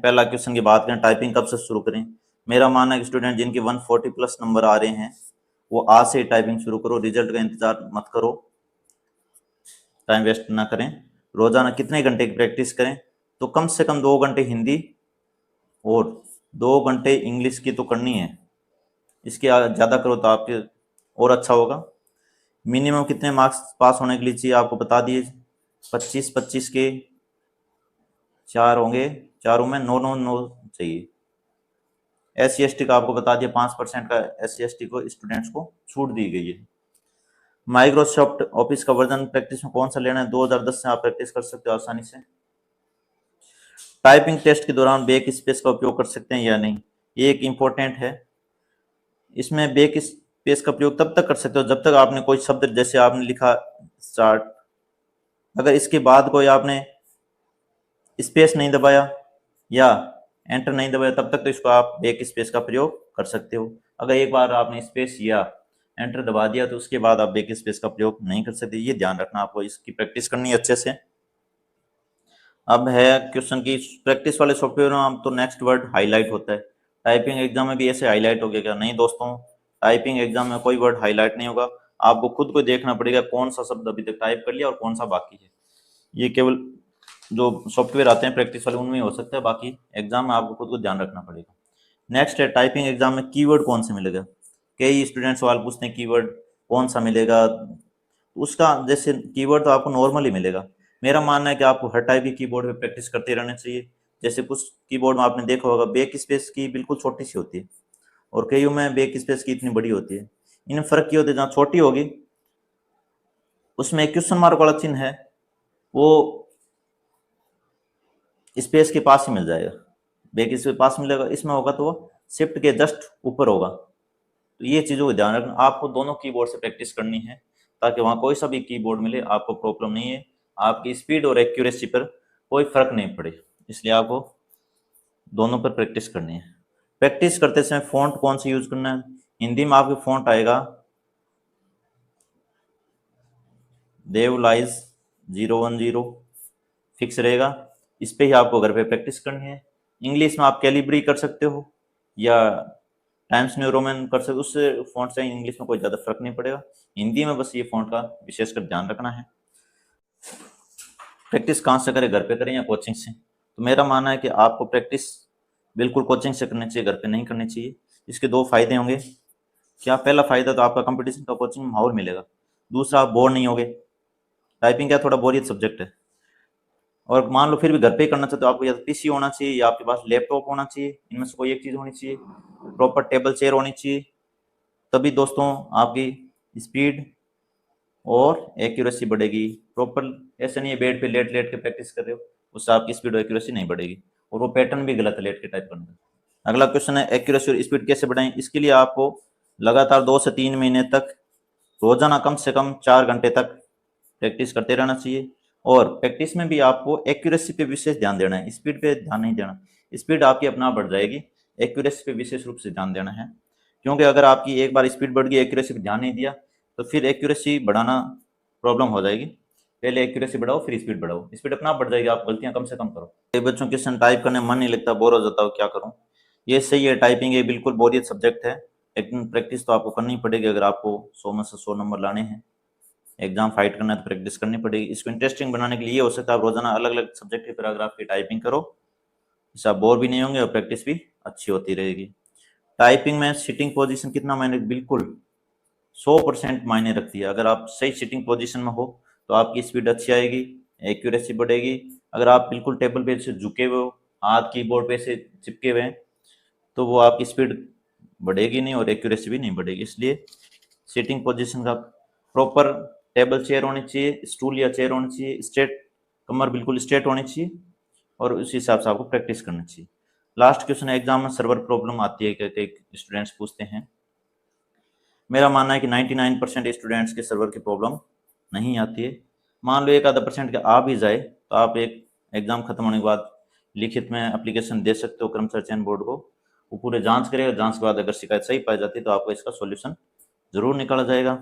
पहला क्वेश्चन की बात करें, टाइपिंग कब से शुरू करें। मेरा मानना है कि स्टूडेंट जिनके 140 प्लस नंबर आ रहे हैं वो आज से टाइपिंग शुरू करो, रिजल्ट का इंतजार मत करो, टाइम वेस्ट ना करें। रोजाना कितने घंटे की प्रैक्टिस करें, तो कम से कम 2 घंटे हिंदी और 2 घंटे इंग्लिश की तो करनी है। इसके ज़्यादा करो तो आपके और अच्छा होगा। मिनिमम कितने मार्क्स पास होने के लिए चाहिए आपको बता दिए, 25-25 के 4 होंगे, चारों में 9-9-9 चाहिए। SC/ST का आपको बता दिया 5% का SC/ST को स्टूडेंट्स को छूट दी गई है। माइक्रोसॉफ्ट ऑफिस का वर्जन प्रैक्टिस में कौन सा लेना है, 2010 से आप प्रैक्टिस कर सकते हो आसानी से। टाइपिंग टेस्ट के दौरान बैक स्पेस का उपयोग कर सकते हैं या नहीं, ये एक इम्पोर्टेंट है। इसमें बैक स्पेस का प्रयोग तब तक कर सकते हो जब तक आपने कोई शब्द, जैसे आपने लिखा स्टार्ट, अगर इसके बाद कोई आपने स्पेस नहीं दबाया या एंटर नहीं दबाया तब तक तो इसको आप बैक स्पेस का प्रयोग कर सकते हो। अगर एक बार आपने स्पेस या एंटर दबा दिया तो उसके बाद आप बैक स्पेस का प्रयोग नहीं कर सकते, ये ध्यान रखना, आपको इसकी प्रैक्टिस करनी है अच्छे से। अब है क्वेश्चन की प्रैक्टिस वाले सॉफ्टवेयर में तो नेक्स्ट वर्ड हाईलाइट होता है, टाइपिंग एग्जाम में भी ऐसे हाईलाइट हो गया क्या? नहीं दोस्तों, टाइपिंग एग्जाम में कोई वर्ड हाईलाइट नहीं होगा। आपको खुद को देखना पड़ेगा कौन सा शब्द अभी तक टाइप कर लिया और कौन सा बाकी है। ये केवल जो सॉफ्टवेयर आते हैं प्रैक्टिस वाले उनमें हो सकता है, बाकी एग्जाम में आपको खुद को ध्यान रखना पड़ेगा। नेक्स्ट है टाइपिंग एग्जाम में कीवर्ड कौन से मिलेगा। कई स्टूडेंट सवाल पूछते हैं कीवर्ड कौन सा मिलेगा, उसका जैसे कीवर्ड तो आपको नॉर्मली मिलेगा। मेरा मानना है कि आपको हर टाइप की कीबोर्ड पे प्रैक्टिस करते रहना चाहिए। जैसे कुछ कीबोर्ड में आपने देखा होगा बैक स्पेस की बिल्कुल छोटी सी होती है और कईयों में बैक स्पेस की इतनी बड़ी होती है। इनमें फर्क ये होता है, जहाँ छोटी होगी उसमें क्वेश्चन मार्क वाला चिन्ह है वो स्पेस के पास ही मिल जाएगा, बैक स्पेस के पास मिलेगा। इसमें होगा तो वो शिफ्ट के जस्ट ऊपर होगा। तो ये चीज़ों को ध्यान रखना, आपको दोनों कीबोर्ड से प्रैक्टिस करनी है ताकि वहाँ कोई सा भी कीबोर्ड मिले आपको प्रॉब्लम नहीं है, आपकी स्पीड और एक्यूरेसी पर कोई फर्क नहीं पड़े। इसलिए आपको दोनों पर प्रैक्टिस करनी है। प्रैक्टिस करते समय फॉन्ट कौन सा यूज करना है, हिंदी में आपके फॉन्ट आएगा देवलाइज 010 फिक्स रहेगा, इस पे ही आपको घर पे प्रैक्टिस करनी है। इंग्लिश में आप कैलिब्री कर सकते हो या टाइम्स न्यू रोमन कर सकते हो, उससे फॉन्ट से इंग्लिश में कोई ज़्यादा फर्क नहीं पड़ेगा। हिंदी में बस ये फॉन्ट का विशेषकर ध्यान रखना है। प्रैक्टिस कहाँ से करें, घर पे करें या कोचिंग से? तो मेरा मानना है कि आपको प्रैक्टिस बिल्कुल कोचिंग से करनी चाहिए, घर पे नहीं करनी चाहिए। इसके दो फायदे होंगे। क्या? पहला फायदा तो आपका कंपटीशन का कोचिंग में माहौल मिलेगा, दूसरा आप बोर नहीं होगे। टाइपिंग क्या थोड़ा बोरियत सब्जेक्ट है, और मान लो फिर भी घर पे ही करना चाहते हो, आपको या तो पीसी होना चाहिए या आपके पास लैपटॉप होना चाहिए, इनमें से कोई एक चीज़ होनी चाहिए, प्रॉपर टेबल चेयर होनी चाहिए। तभी दोस्तों आपकी स्पीड और एक्यूरेसी बढ़ेगी। प्रॉपर ऐसा नहीं है बेड पे लेट लेट के प्रैक्टिस कर रहे हो, उससे आपकी स्पीड और एक्यूरेसी नहीं बढ़ेगी, और वो पैटर्न भी गलत है लेट के टाइप करने का। अगला क्वेश्चन है एक्यूरेसी और स्पीड कैसे बढ़ाएं। इसके लिए आपको लगातार 2 से 3 महीने तक रोजाना कम से कम 4 घंटे तक प्रैक्टिस करते रहना चाहिए। और प्रैक्टिस में भी आपको एक्यूरेसी पे विशेष ध्यान देना है, स्पीड पे ध्यान नहीं देना। स्पीड आपकी अपना बढ़ जाएगी, एक्यूरेसी पे विशेष रूप से ध्यान देना है। क्योंकि अगर आपकी एक बार स्पीड बढ़ गई, एक्यूरेसी पे ध्यान नहीं दिया, तो फिर एक्यूरेसी बढ़ाना प्रॉब्लम हो जाएगी। पहले एक्यूरेसी बढ़ाओ फिर स्पीड बढ़ाओ, स्पीड अपना बढ़ जाएगी, आप गलतियां कम से कम करो। कई बच्चों क्वेश्चन टाइप करने में मन नहीं लगता, बोर हो जाता हो, क्या करूं? ये सही है, टाइपिंग एक बिल्कुल बोरियत सब्जेक्ट है, लेकिन प्रैक्टिस तो आपको करनी पड़ेगी। अगर आपको 100 में से 100 नंबर लाने हैं, एग्जाम फाइट करना है, तो प्रैक्टिस करनी पड़ेगी। इसको इंटरेस्टिंग बनाने के लिए हो सकता है आप रोजाना अलग अलग सब्जेक्ट के पैराग्राफ की टाइपिंग करो, इससे आप बोर भी नहीं होंगे और प्रैक्टिस भी अच्छी होती रहेगी। टाइपिंग में सिटिंग पोजीशन कितना मायने, बिल्कुल 100% मायने रखती है। अगर आप सही सिटिंग पोजीशन में हो तो आपकी स्पीड अच्छी आएगी, एक्यूरेसी बढ़ेगी। अगर आप बिल्कुल टेबल पे से झुके हुए हो, हाथ कीबोर्ड पे से चिपके हुए हैं, तो वो आपकी स्पीड बढ़ेगी नहीं और एक्यूरेसी भी नहीं बढ़ेगी। इसलिए सिटिंग पोजीशन का प्रॉपर टेबल चेयर होनी चाहिए, स्टूल या चेयर होनी चाहिए, स्ट्रेट कमर बिल्कुल स्ट्रेट होनी चाहिए, और उसी हिसाब से आपको प्रैक्टिस करनी चाहिए। लास्ट क्वेश्चन है, एग्जाम में सर्वर प्रॉब्लम आती है क्या, कई स्टूडेंट्स पूछते हैं। मेरा मानना है कि 99% स्टूडेंट्स के सर्वर की प्रॉब्लम नहीं आती है। मान लो 1-आधा% के आ भी जाए तो आप एक एग्जाम खत्म होने के बाद लिखित में एप्लीकेशन दे सकते हो कर्मचारी चयन बोर्ड को, वो पूरे जांच करेगा, जांच के बाद अगर शिकायत सही पाई जाती है तो आपको इसका सॉल्यूशन जरूर निकाला जाएगा।